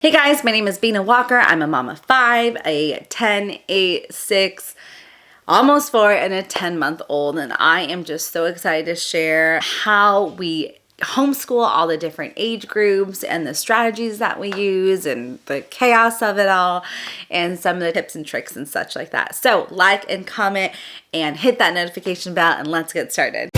Hey guys, my name is Bina Walker. I'm a mom of 5, a 10, 8, 6, almost 4, and a 10-month-old. And I am just so excited to share how we homeschool all the different age groups and the strategies that we use and the chaos of it all and some of the tips and tricks and such like that. So like and comment and hit that notification bell and let's get started.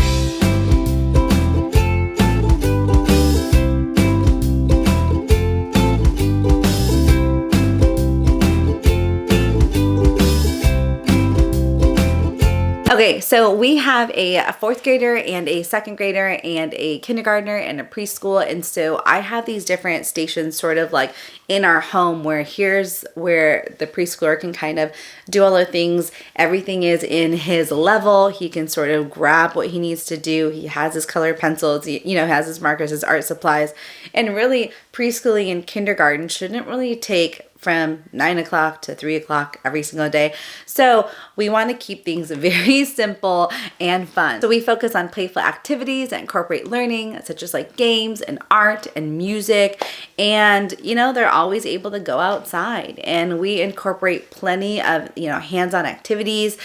Okay, so we have a fourth grader and a second grader and a kindergartner and a preschool. And so I have these different stations sort of like in our home where here's where the preschooler can kind of do all the things. Everything is in his level. He can sort of grab what he needs to do. He has his colored pencils, has his markers, his art supplies. And really preschooling and kindergarten shouldn't really take from 9 o'clock to 3 o'clock every single day. So we want to keep things very simple and fun. So we focus on playful activities that incorporate learning, such as like games and art and music. And, they're always able to go outside, and we incorporate plenty of, hands-on activities.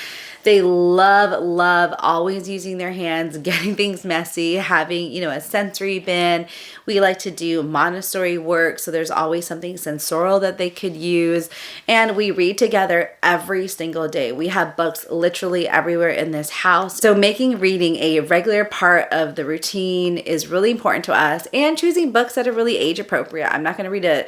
They love always using their hands, getting things messy, having, a sensory bin. We like to do Montessori work, so there's always something sensorial that they could use. And we read together every single day. We have books literally everywhere in this house. So making reading a regular part of the routine is really important to us, and choosing books that are really age appropriate. I'm not going to read a,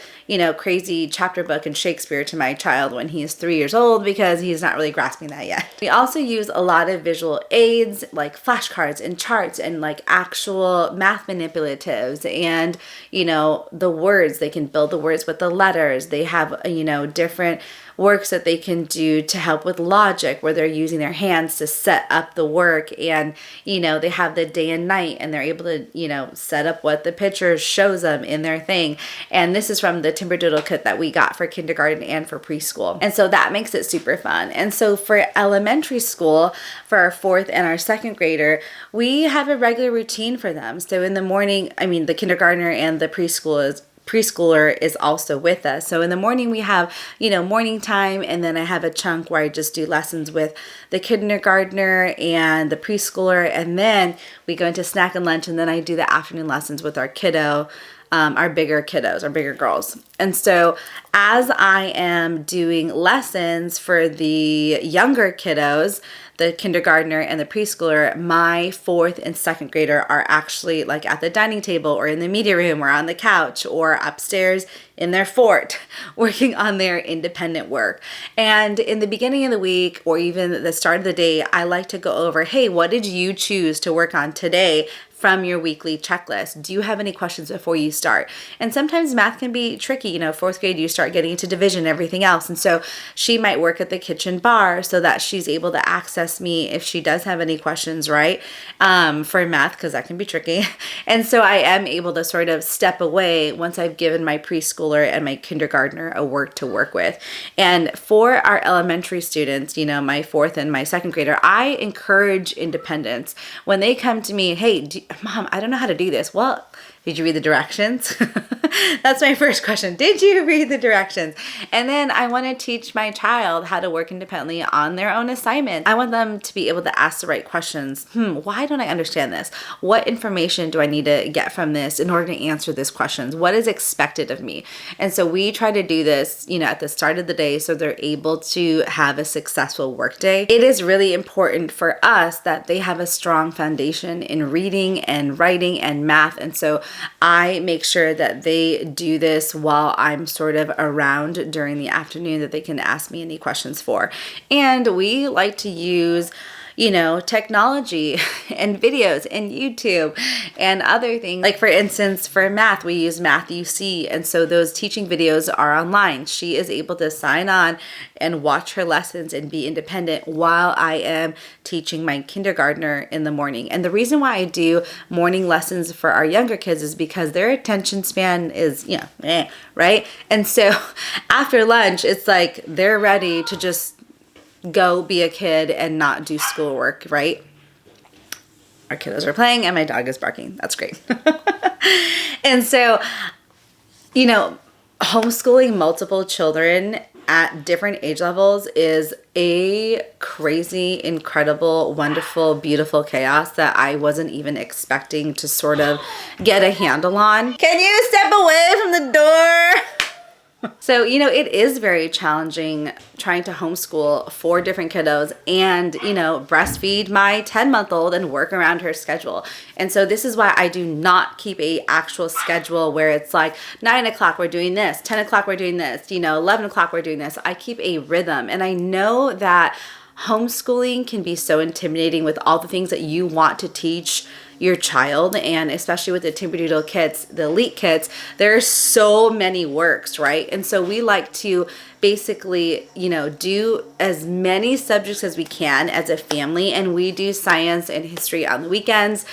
crazy chapter book in Shakespeare to my child when he's 3 years old because he's not really grasping that yet. We also use a lot of visual aids like flashcards and charts and like actual math manipulatives and, the words. They can build the words with the letters. They have, different works that they can do to help with logic where they're using their hands to set up the work, and they have the day and night, and they're able to set up what the picture shows them in their thing. And this is from the Timberdoodle kit that we got for kindergarten and for preschool, and so that makes it super fun. And so for elementary school, for our fourth and our second grader, we have a regular routine for them. So in the morning, the kindergartner and the preschooler is also with us. So in the morning we have, morning time, and then I have a chunk where I just do lessons with the kindergartner and the preschooler, and then we go into snack and lunch, and then I do the afternoon lessons with our kiddo, our bigger kiddos, our bigger girls. And so as I am doing lessons for the younger kiddos, the kindergartner and the preschooler, my fourth and second grader are actually like at the dining table or in the media room or on the couch or upstairs in their fort working on their independent work. And in the beginning of the week or even the start of the day, I like to go over, hey, what did you choose to work on today from your weekly checklist? Do you have any questions before you start? And sometimes math can be tricky. Fourth grade, you start getting into division and everything else. And so she might work at the kitchen bar so that she's able to access me if she does have any questions, right? For math, because that can be tricky. And so I am able to sort of step away once I've given my preschooler and my kindergartner a work to work with. And for our elementary students, my fourth and my second grader, I encourage independence. When they come to me, hey, Mom, I don't know how to do this. Well, did you read the directions? That's my first question. Did you read the directions? And then I want to teach my child how to work independently on their own assignment. I want them to be able to ask the right questions. Why don't I understand this? What information do I need to get from this in order to answer these questions? What is expected of me? And so we try to do this, at the start of the day so they're able to have a successful workday. It is really important for us that they have a strong foundation in reading and writing and math. And so I make sure that they do this while I'm sort of around during the afternoon that they can ask me any questions for. And we like to use technology and videos and YouTube and other things. Like for instance, for math, we use Math UC. And so those teaching videos are online. She is able to sign on and watch her lessons and be independent while I am teaching my kindergartner in the morning. And the reason why I do morning lessons for our younger kids is because their attention span is, right? And so after lunch, it's like they're ready to just go be a kid and not do schoolwork, right? Our kiddos are playing and my dog is barking. That's great. And so, Homeschooling multiple children at different age levels is a crazy, incredible, wonderful, beautiful chaos that I wasn't even expecting to sort of get a handle on. Can you step away from the door? So, you know, it is very challenging trying to homeschool 4 different kiddos and, you know, breastfeed my 10-month-old and work around her schedule. And so this is why I do not keep a actual schedule where it's like 9 o'clock we're doing this, 10 o'clock we're doing this, you know, 11 o'clock we're doing this. I keep a rhythm, and I know that homeschooling can be so intimidating with all the things that you want to teach your child, and especially with the Timberdoodle kits, the elite kits, there's so many works, right? And so we like to basically, you know, do as many subjects as we can as a family, and we do science and history on the weekends.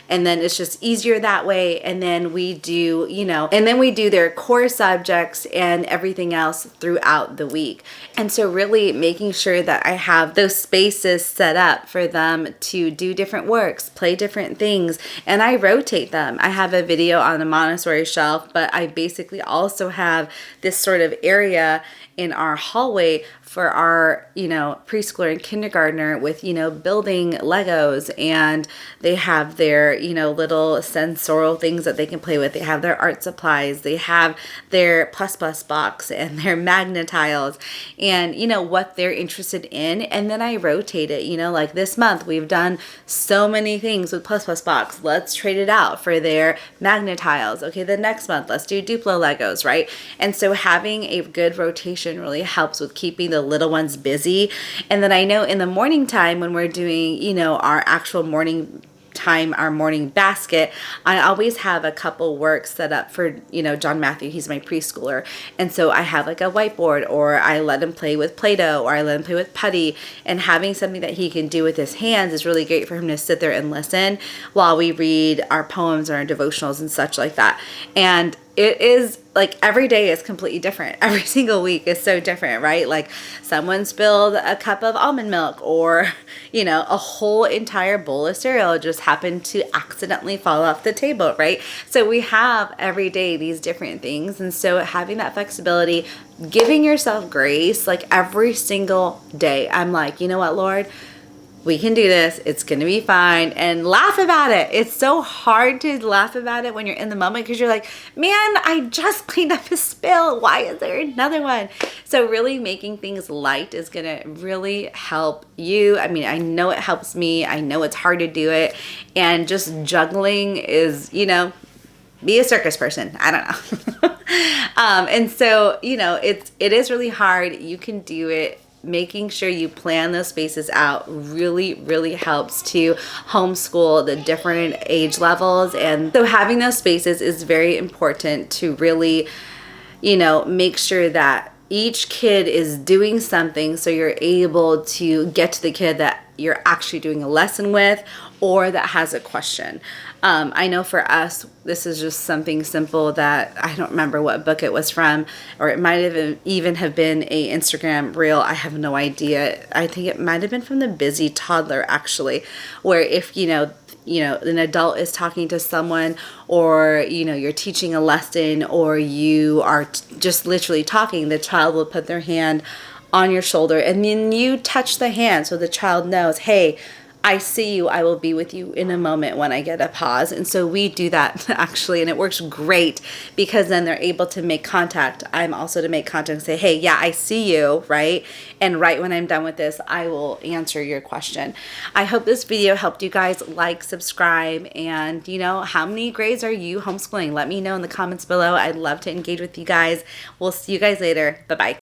And then it's just easier that way. And then we do, you know, and then we do their core subjects and everything else throughout the week. And so really making sure that I have those spaces set up for them to do different works, play different things, and I rotate them. I have a video on the Montessori shelf, but I basically also have this sort of area in our hallway for our, you know, preschooler and kindergartner with, you know, building Legos, and they have their, you know, little sensorial things that they can play with. They have their art supplies, they have their plus box and their magnet tiles, and, you know, what they're interested in. And then I rotate it, you know, like this month we've done so many things with plus box. Let's trade it out for their magnet tiles. Okay, the next month let's do Duplo Legos, right? And so having a good rotation really helps with keeping the little ones busy. And then I know in the morning time when we're doing, you know, our actual morning time, our morning basket, I always have a couple works set up for, you know, John Matthew. He's my preschooler. And so I have like a whiteboard, or I let him play with Play-Doh, or I let him play with putty, and having something that he can do with his hands is really great for him to sit there and listen while we read our poems or our devotionals and such like that. And it is like every day is completely different. Every single week is so different, right? Like someone spilled a cup of almond milk, or, you know, a whole entire bowl of cereal just happened to accidentally fall off the table, right? So we have every day these different things. And so having that flexibility, giving yourself grace, like every single day, I'm like, you know what, Lord? We can do this. It's going to be fine. And laugh about it. It's so hard to laugh about it when you're in the moment, because you're like, man, I just cleaned up a spill. Why is there another one? So really making things light is going to really help you. I mean, I know it helps me. I know it's hard to do it. And just juggling is, you know, be a circus person. I don't know. And so, you know, it is really hard. You can do it. Making sure you plan those spaces out really helps to homeschool the different age levels. And so having those spaces is very important to really, you know, make sure that each kid is doing something, so you're able to get to the kid that you're actually doing a lesson with, or that has a question. I know for us, this is just something simple that I don't remember what book it was from, or it might have even have been a Instagram reel. I have no idea. I think it might have been from theBusyToddler, actually, where if, you know, an adult is talking to someone, or, you know, you're teaching a lesson, or you are just literally talking, the child will put their hand on your shoulder, and then you touch the hand so the child knows, hey, I see you. I will be with you in a moment when I get a pause. And so we do that actually, and it works great, because then they're able to make contact. I'm also to make contact and say, hey, yeah, I see you, right? And right when I'm done with this, I will answer your question. I hope this video helped you guys. Like, subscribe, and, you know, how many grades are you homeschooling? Let me know in the comments below. I'd love to engage with you guys. We'll see you guys later. Bye-bye.